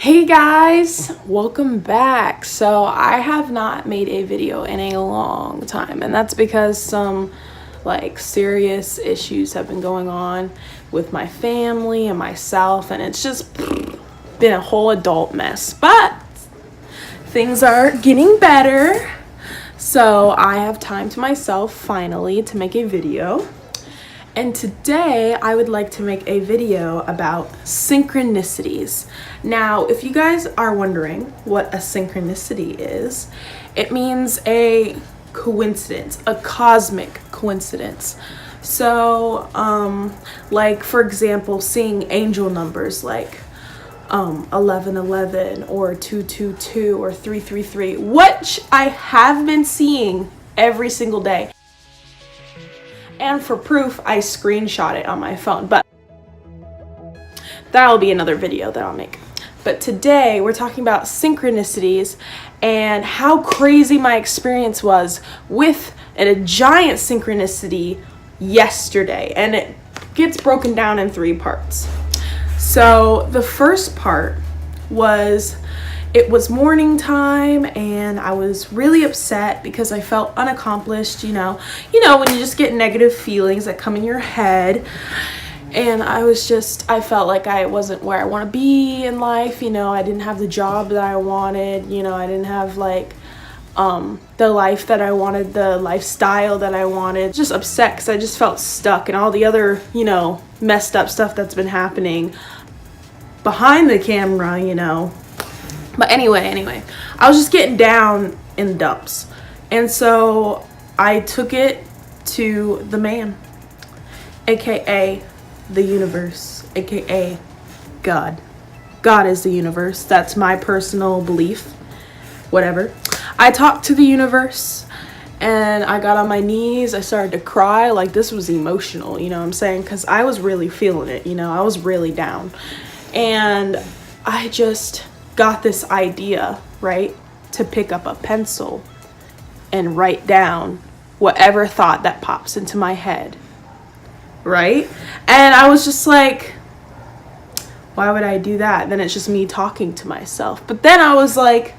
Hey guys, welcome back. So I have not made a video in a long time, and that's because some serious issues have been going on with my family and myself, and it's just been a whole adult mess. But things are getting better, so I have time to myself finally to make a video. And today I would like to make a video about synchronicities. Now, if you guys are wondering what a synchronicity is, it means a coincidence, a cosmic coincidence. So, for example, seeing angel numbers like 1111 or 222 or 333, which I have been seeing every single day. And for proof, I screenshot it on my phone, but that'll be another video that I'll make. But today we're talking about synchronicities and how crazy my experience was with a giant synchronicity yesterday. And it gets broken down in 3 parts. So the first part was, it was morning time and I was really upset because I felt unaccomplished, you know, when you just get negative feelings that come in your head. And I felt like I wasn't where I want to be in life, I didn't have the job that I wanted, I didn't have the life that I wanted, the lifestyle that I wanted. Just upset because I just felt stuck and all the other, messed up stuff that's been happening behind the camera, But anyway, I was just getting down in the dumps. And so I took it to the man, aka the universe, aka God. God is the universe. That's my personal belief. Whatever. I talked to the universe and I got on my knees. I started to cry. This was emotional, you know what I'm saying? Because I was really feeling it, I was really down. And I just got this idea, right, to pick up a pencil and write down whatever thought that pops into my head, right? And I was just like, why would I do that? Then it's just me talking to myself. But then I was like,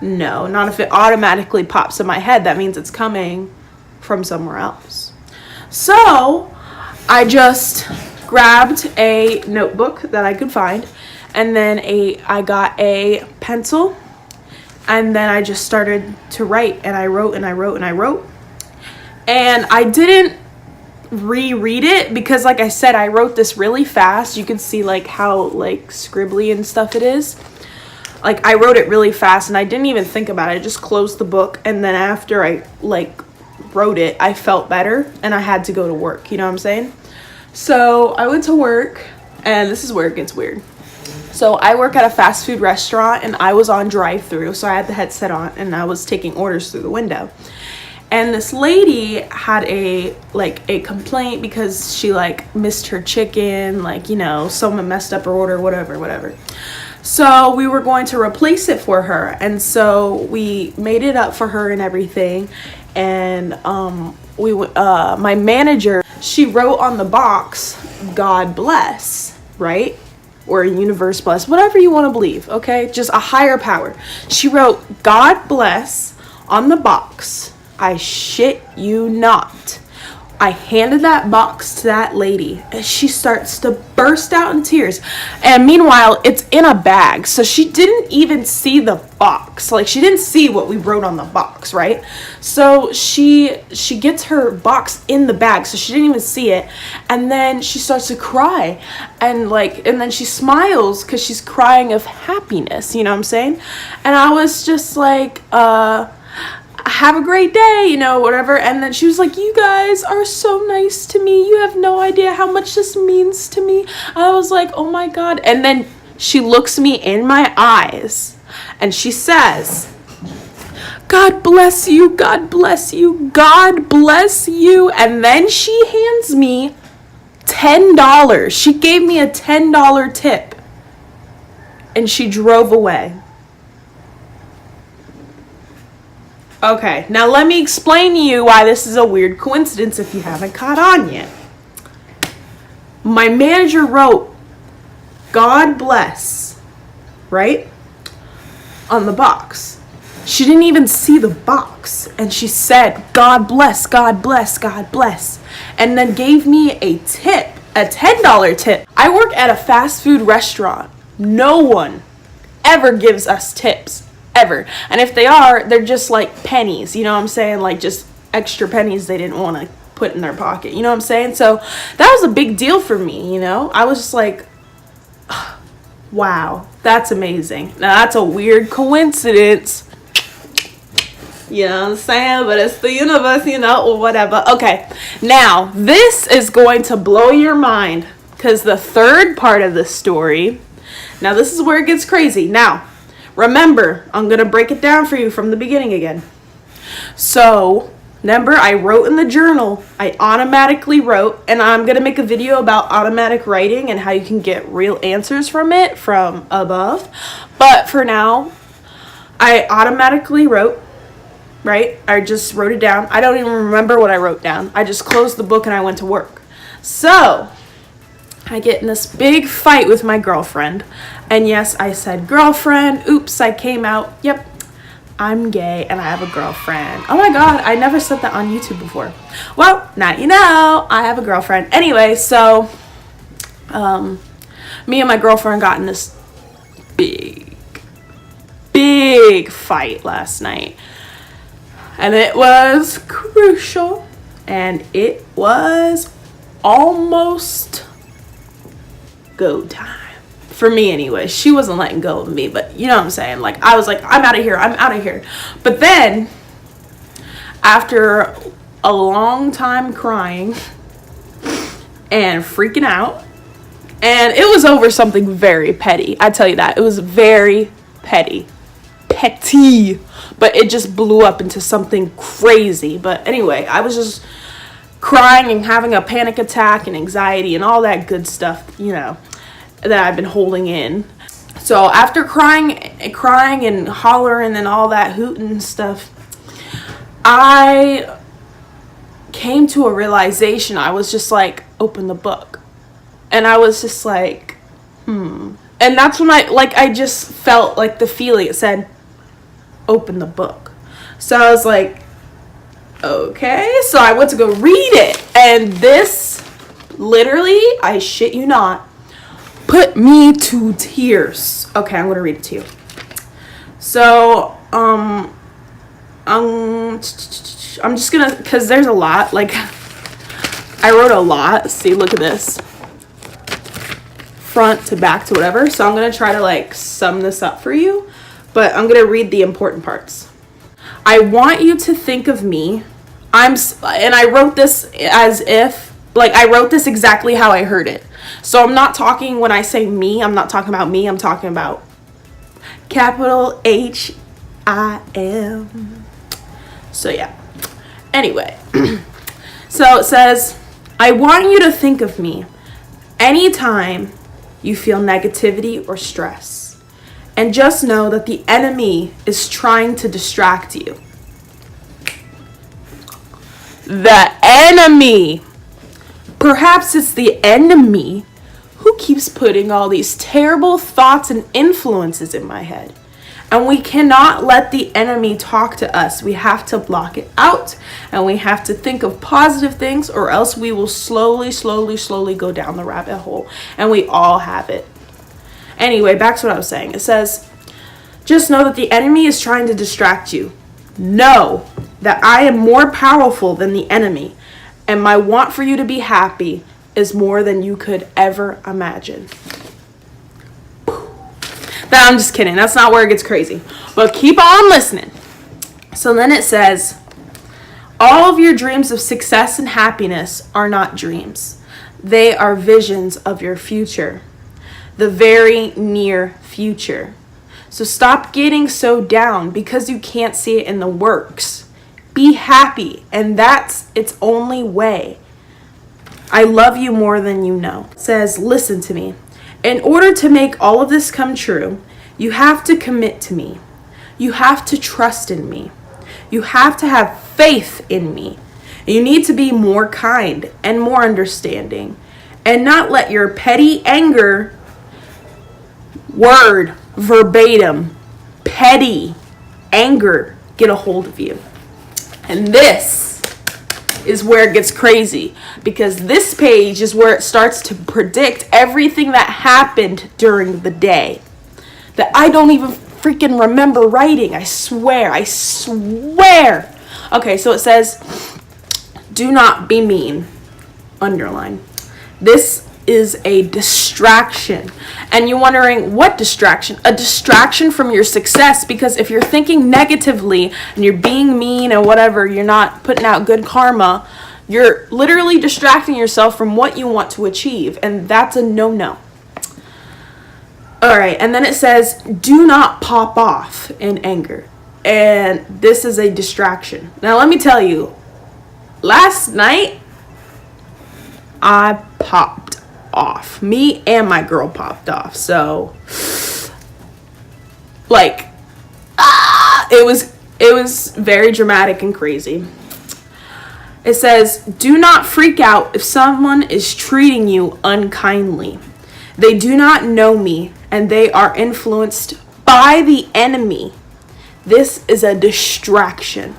no, not if it automatically pops in my head. That means it's coming from somewhere else. So I just grabbed a notebook that I could find, and then I got a pencil, and then I just started to write, and I wrote and I wrote and I wrote. And I didn't reread it because, like I said, I wrote this really fast. You can see how scribbly and stuff it is. I wrote it really fast and I didn't even think about it. I just closed the book, and then after I wrote it, I felt better and I had to go to work, you know what I'm saying? So I went to work, and this is where it gets weird. So I work at a fast food restaurant, and I was on drive-through, so I had the headset on and I was taking orders through the window. And this lady had a complaint because she missed her chicken, someone messed up her order, whatever. So we were going to replace it for her, and so we made it up for her and everything. And my manager, she wrote on the box, God bless, right? Or universe bless, whatever you want to believe, okay? Just a higher power. She wrote, God bless, on the box. I shit you not. I handed that box to that lady, and she starts to burst out in tears. And meanwhile, it's in a bag, so she didn't even see the box. She didn't see what we wrote on the box, right? So she gets her box in the bag, so she didn't even see it. And then she starts to cry, and then she smiles because she's crying of happiness, you know what I'm saying? And I was just have a great day, whatever. And then she was like, you guys are so nice to me. You have no idea how much this means to me. I was like, oh my God. And then she looks me in my eyes and she says, God bless you, God bless you, God bless you. And then she hands me $10. She gave me a $10 tip and she drove away. Okay, now let me explain to you why this is a weird coincidence if you haven't caught on yet. My manager wrote, God bless, right? On the box. She didn't even see the box. And she said, God bless, God bless, God bless. And then gave me a tip, a $10 tip. I work at a fast food restaurant. No one ever gives us tips, ever. And if they are, they're just like pennies, you know what I'm saying? Like just extra pennies they didn't want to put in their pocket, you know what I'm saying? So that was a big deal for me, you know? I was just like, wow, that's amazing. Now that's a weird coincidence. You know what I'm saying? But it's the universe, you know, or whatever. Okay, now this is going to blow your mind because the third part of the story, now this is where it gets crazy. Now, remember, I'm going to break it down for you from the beginning again. So, remember, I wrote in the journal. I automatically wrote, and I'm going to make a video about automatic writing and how you can get real answers from it from above. But for now, I automatically wrote. Right? I just wrote it down. I don't even remember what I wrote down. I just closed the book and I went to work. So, I get in this big fight with my girlfriend. And yes, I said girlfriend. Oops, I came out. Yep, I'm gay and I have a girlfriend. Oh my God, I never said that on YouTube before. Well, now you know, I have a girlfriend. Anyway, so, me and my girlfriend got in this big fight last night. And it was crucial. And it was almost go time. For me anyway. She wasn't letting go of me. But you know what I'm saying? Like, I was like, I'm out of here. I'm out of here. But then, after a long time crying and freaking out, and it was over something very petty. I tell you that. It was very petty. But it just blew up into something crazy. But anyway, I was just crying and having a panic attack and anxiety and all that good stuff, you know, that I've been holding in. So after crying and hollering and all that hooting and stuff, I came to a realization. I was just like, open the book. And I was just like, And that's when I just felt like the feeling. It said, open the book. So I was like, okay. So I went to go read it. And this, literally, I shit you not, put me to tears. Okay, I'm going to read it to you. So, I'm just going to, because there's a lot. Like, I wrote a lot. See, look at this. Front to back to whatever. So I'm going to try to, like, sum this up for you. But I'm going to read the important parts. I want you to think of me. And I wrote this as if, like, I wrote this exactly how I heard it. So I'm not talking, when I say me, I'm not talking about me. I'm talking about capital H-I-M. So, yeah. Anyway. So it says, I want you to think of me anytime you feel negativity or stress. And just know that the enemy is trying to distract you. The enemy. Perhaps it's the enemy who keeps putting all these terrible thoughts and influences in my head. And we cannot let the enemy talk to us. We have to block it out. And we have to think of positive things, or else we will slowly go down the rabbit hole. And we all have it. Anyway, back to what I was saying. It says, just know that the enemy is trying to distract you. Know that I am more powerful than the enemy, and my want for you to be happy is more than you could ever imagine. I'm just kidding. That's not where it gets crazy. But keep on listening. So then it says, all of your dreams of success and happiness are not dreams. They are visions of your future. The very near future. So stop getting so down because you can't see it in the works. Be happy, and that's its only way. I love you more than you know. It says, listen to me. In order to make all of this come true, you have to commit to me. You have to trust in me. You have to have faith in me. You need to be more kind and more understanding, and not let your petty anger word, verbatim, petty anger get a hold of you. And this is where it gets crazy, because this page is where it starts to predict everything that happened during the day that I don't even freaking remember writing. I swear. Okay, so it says, do not be mean. Underline. This is a distraction. And you're wondering, what distraction? A distraction from your success, because if you're thinking negatively and you're being mean and whatever, you're not putting out good karma, you're literally distracting yourself from what you want to achieve, and that's a no-no. All right, and then it says, do not pop off in anger. And this is a distraction. Now, let me tell you, last night, I popped off. Me and my girl popped off. So, like, it was very dramatic and crazy. It says, do not freak out if someone is treating you unkindly. They do not know me, and they are influenced by the enemy. This is a distraction.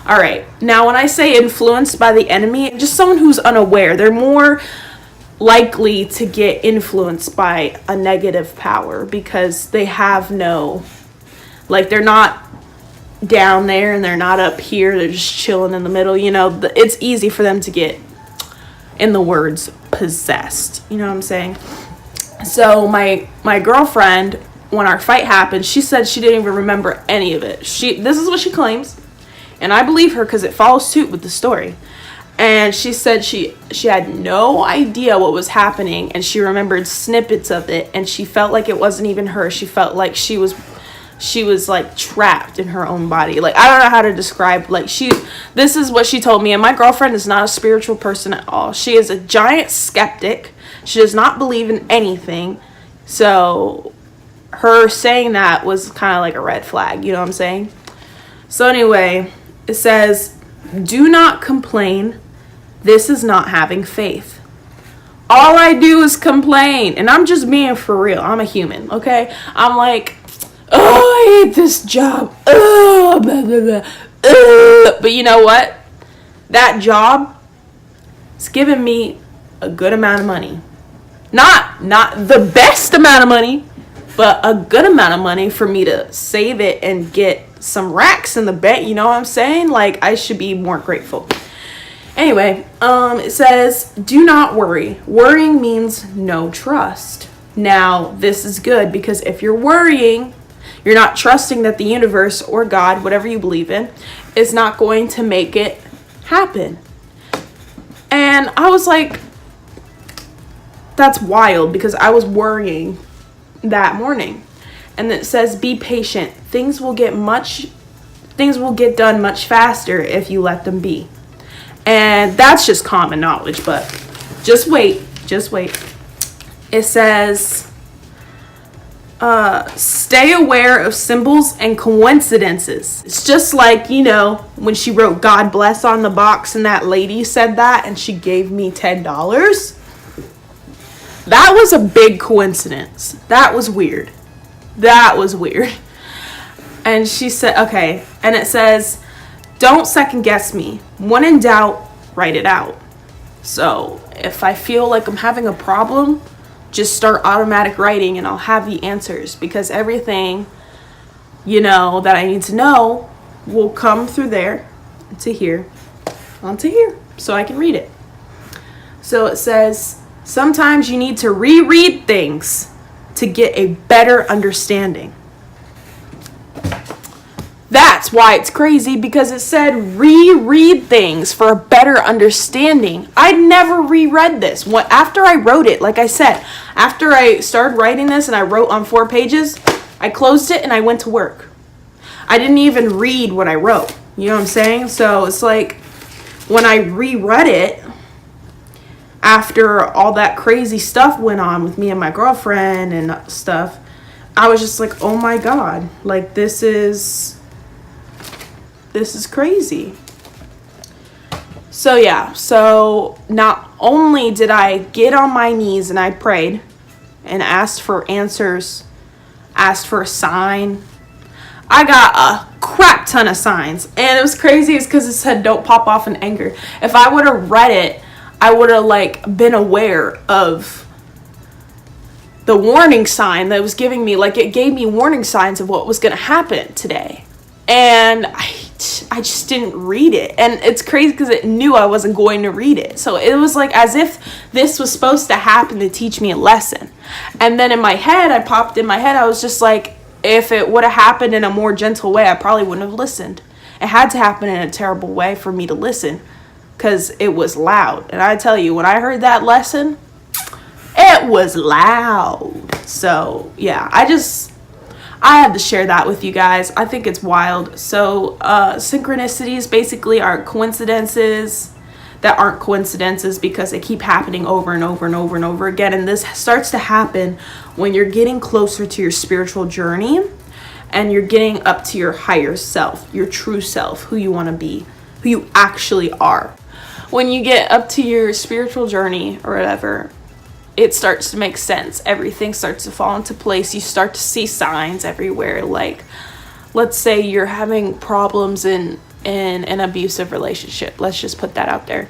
All right. Now, when I say influenced by the enemy, just someone who's unaware. They're more likely to get influenced by a negative power because they have no, like, they're not down there and they're not up here. They're just chilling in the middle. You know, it's easy for them to get, in the words, possessed. You know what I'm saying? So my girlfriend, when our fight happened, she said she didn't even remember any of it. This is what she claims, and I believe her because it follows suit with the story. And she said she had no idea what was happening, and she remembered snippets of it, and she felt like it wasn't even her. She felt like she was like trapped in her own body. Like, I don't know how to describe, like, this is what she told me. And my girlfriend is not a spiritual person at all. She is a giant skeptic. She does not believe in anything. So her saying that was kind of like a red flag, you know what I'm saying? So anyway, it says, do not complain. This is not having faith. All I do is complain, and I'm just being for real. I'm a human, okay? I'm like, oh, I hate this job. Oh, blah, blah, blah. But you know what? That job is giving me a good amount of money. Not the best amount of money, but a good amount of money for me to save it and get some racks in the bank. You know what I'm saying? Like, I should be more grateful. Anyway, it says, do not worry. Worrying means no trust. Now, this is good because if you're worrying, you're not trusting that the universe or God, whatever you believe in, is not going to make it happen. And I was like, that's wild, because I was worrying that morning. And it says, be patient. Things will get done much faster if you let them be. And that's just common knowledge, but just wait. It says, stay aware of symbols and coincidences. It's just like, you know, when she wrote God bless on the box and that lady said that and she gave me $10. That was a big coincidence. That was weird. And she said, okay. And it says, don't second guess me. When in doubt, write it out. So if I feel like I'm having a problem, just start automatic writing and I'll have the answers, because everything, you know, that I need to know will come through there to here, onto here, so I can read it. So it says, sometimes you need to reread things to get a better understanding. That's why it's crazy, because it said reread things for a better understanding. I never reread this. After I wrote it, like I said, after I started writing this and I wrote on 4 pages, I closed it and I went to work. I didn't even read what I wrote. You know what I'm saying? So it's like when I reread it, after all that crazy stuff went on with me and my girlfriend and stuff, I was just like, oh my God, like this is crazy. So yeah, so not only did I get on my knees and I prayed and asked for answers, asked for a sign. I got a crap ton of signs, and it was crazy because it said don't pop off in anger. If I would have read it, I would have like been aware of the warning sign that it was giving me. Like, it gave me warning signs of what was going to happen today, and I just didn't read it. And it's crazy because it knew I wasn't going to read it, so it was like as if this was supposed to happen to teach me a lesson. And then in my head, I was just like, if it would have happened in a more gentle way, I probably wouldn't have listened. It had to happen in a terrible way for me to listen, because it was loud. And I tell you, when I heard that lesson, it was loud. So yeah, I had to share that with you guys. I think it's wild. So synchronicities basically are coincidences that aren't coincidences because they keep happening over and over and over and over again. And this starts to happen when you're getting closer to your spiritual journey and you're getting up to your higher self, your true self, who you want to be, who you actually are. When you get up to your spiritual journey or whatever, it starts to make sense. Everything starts to fall into place. You start to see signs everywhere. Like, let's say you're having problems in an abusive relationship. Let's just put that out there.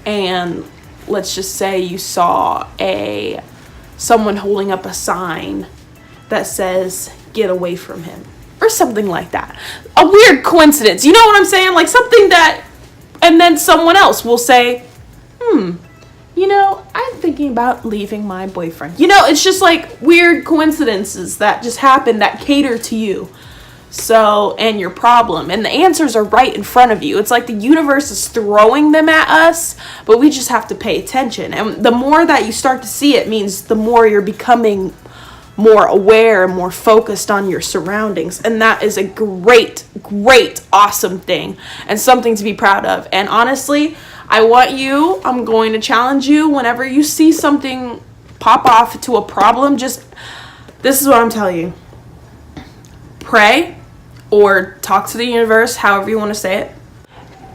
And let's just say you saw someone holding up a sign that says, get away from him, or something like that. A weird coincidence. You know what I'm saying? Like something that, and then someone else will say, I'm thinking about leaving my boyfriend. It's just like weird coincidences that just happen that cater to you. So, and your problem, and the answers are right in front of you. It's like the universe is throwing them at us, but we just have to pay attention. And the more that you start to see it means the more you're becoming more aware and more focused on your surroundings. And that is a great, awesome thing and something to be proud of. And honestly, I'm going to challenge you whenever you see something pop off to a problem, this is what I'm telling you. Pray or talk to the universe, however you want to say it,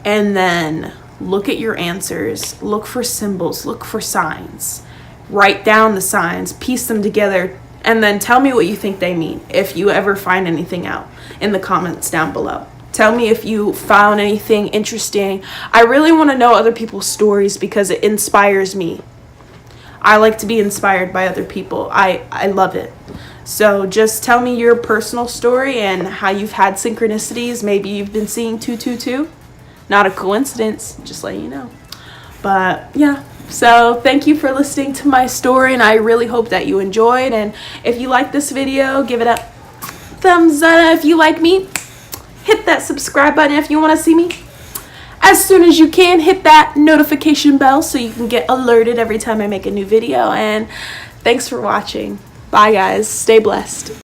and then look at your answers. Look for symbols, look for signs, write down the signs, piece them together, and then tell me what you think they mean if you ever find anything out in the comments down below. Tell me if you found anything interesting. I really want to know other people's stories because it inspires me. I like to be inspired by other people. I love it. So just tell me your personal story and how you've had synchronicities. Maybe you've been seeing 222. Not a coincidence, just letting you know. But yeah, so thank you for listening to my story, and I really hope that you enjoyed. And if you like this video, give it a thumbs up. If you like me, hit that subscribe button. If you want to see me as soon as you can, hit that notification bell so you can get alerted every time I make a new video. And thanks for watching. Bye guys, stay blessed.